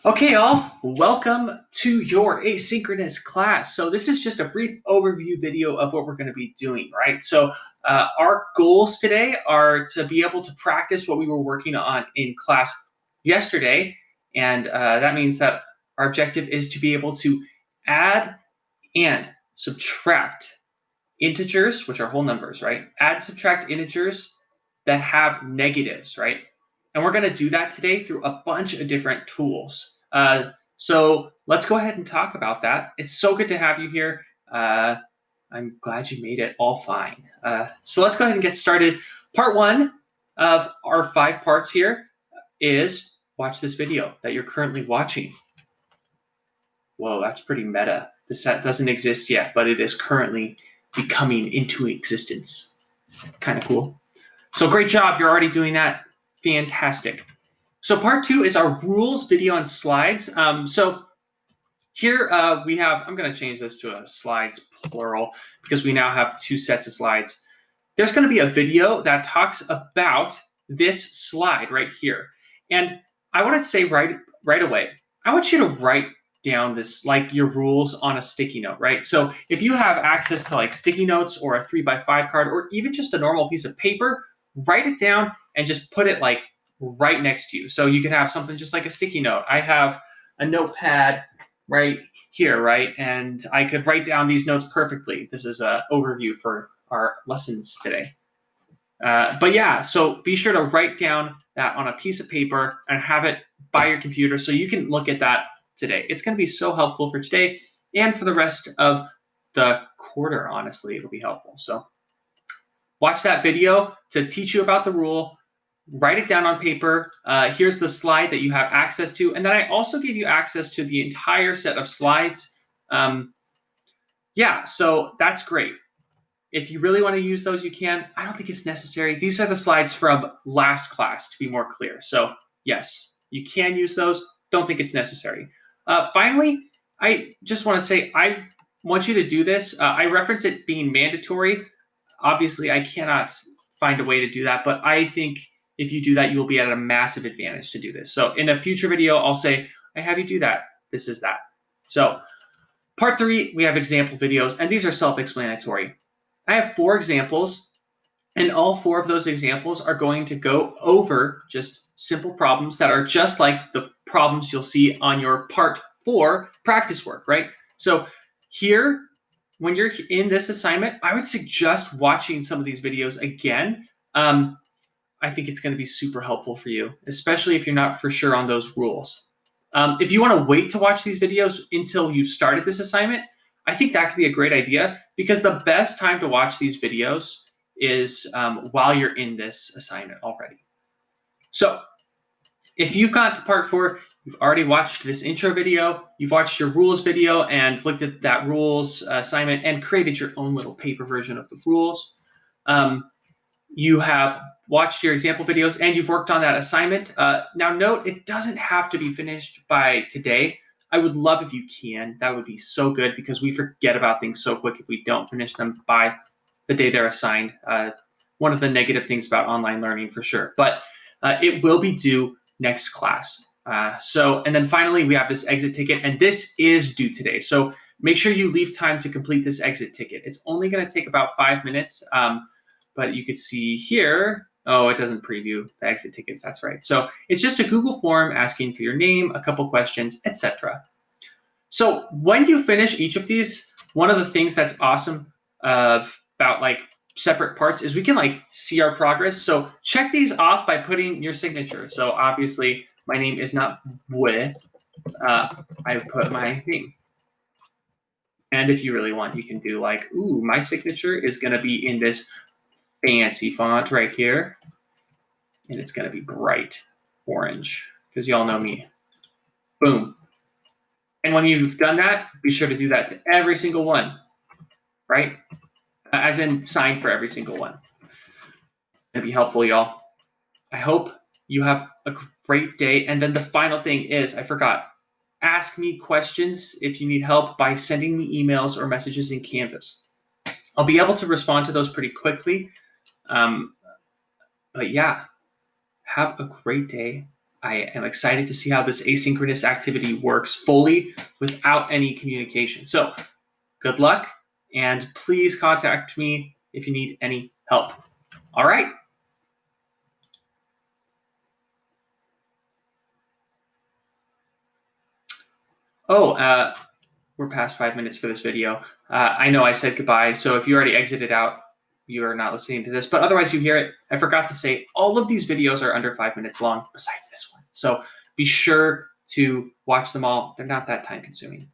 Okay, all, welcome to your asynchronous class. So this is just a brief overview video of what we're going to be doing, right? So our goals today are to be able to practice what we were working on in class yesterday, and that means that our objective is to be able to add and subtract integers, which are whole numbers, right? Add, subtract integers that have negatives, right? And we're going to do that today through a bunch of different tools. So let's go ahead and talk about that. It's so good to have you here. I'm glad you made it all fine. So let's go ahead and get started. Part one of our 5 parts here is watch this video that you're currently watching. Whoa, that's pretty meta. This doesn't exist yet, but it is currently becoming into existence. Kind of cool. So great job. You're already doing that. Fantastic. So part 2 is our rules video and slides. So here we have, I'm going to change this to a slides plural because we now have 2 sets of slides. There's going to be a video that talks about this slide right here. And I want to say right away, I want you to write down this, like your rules on a sticky note, right? So if you have access to like sticky notes or a 3x5 card or even just a normal piece of paper, write it down and just put it like right next to you. So you can have something just like a sticky note. I have a notepad right here, right? And I could write down these notes perfectly. This is an overview for our lessons today. But yeah, so be sure to write down that on a piece of paper and have it by your computer so you can look at that today. It's going to be so helpful for today and for the rest of the quarter, honestly, it'll be helpful. So watch that video to teach you about the rule, write it down on paper. Here's the slide that you have access to. And then I also give you access to the entire set of slides. Yeah, so that's great. If you really want to use those, you can. I don't think it's necessary. These are the slides from last class, to be more clear. So yes, you can use those. Don't think it's necessary. Finally, I just want to say I want you to do this. I reference it being mandatory. Obviously, I cannot find a way to do that, but I think if you do that, you will be at a massive advantage to do this. So in a future video, I'll say, I have you do that. This is that. So part 3, we have example videos, and these are self-explanatory. I have 4 examples, and all 4 of those examples are going to go over just simple problems that are just like the problems you'll see on your part 4 practice work, right? So here, when you're in this assignment, I would suggest watching some of these videos again. I think it's going to be super helpful for you, especially if you're not for sure on those rules. If you want to wait to watch these videos until you've started this assignment, I think that could be a great idea because the best time to watch these videos is while you're in this assignment already. So if you've got to part 4, you've already watched this intro video, you've watched your rules video and looked at that rules assignment and created your own little paper version of the rules. You have watched your example videos and you've worked on that assignment. Now note, it doesn't have to be finished by today. I would love if you can. That would be so good because we forget about things so quick if we don't finish them by the day they're assigned. One of the negative things about online learning for sure, but it will be due next class. And then finally, we have this exit ticket, and this is due today. So make sure you leave time to complete this exit ticket. It's only going to take about 5 minutes. But you could see here, oh, it doesn't preview the exit tickets. That's right. So it's just a Google form asking for your name, a couple questions, etc. So when you finish each of these, one of the things that's awesome about like separate parts is we can like see our progress. So check these off by putting your signature. So obviously my name is not Wei. I put my name. And if you really want, you can do like, ooh, my signature is going to be in this fancy font right here. And it's going to be bright orange because y'all know me. Boom. And when you've done that, be sure to do that to every single one, right? As in sign for every single one. It'd be helpful, y'all. I hope you have a great day. And then the final thing is, I forgot, ask me questions if you need help by sending me emails or messages in Canvas. I'll be able to respond to those pretty quickly. But yeah, have a great day. I am excited to see how this asynchronous activity works fully without any communication. So good luck, and please contact me if you need any help. All right. Oh, we're past 5 minutes for this video. I know I said goodbye, so if you already exited out, you are not listening to this, but otherwise you hear it. I forgot to say, all of these videos are under 5 minutes long, besides this one. So be sure to watch them all. They're not that time consuming.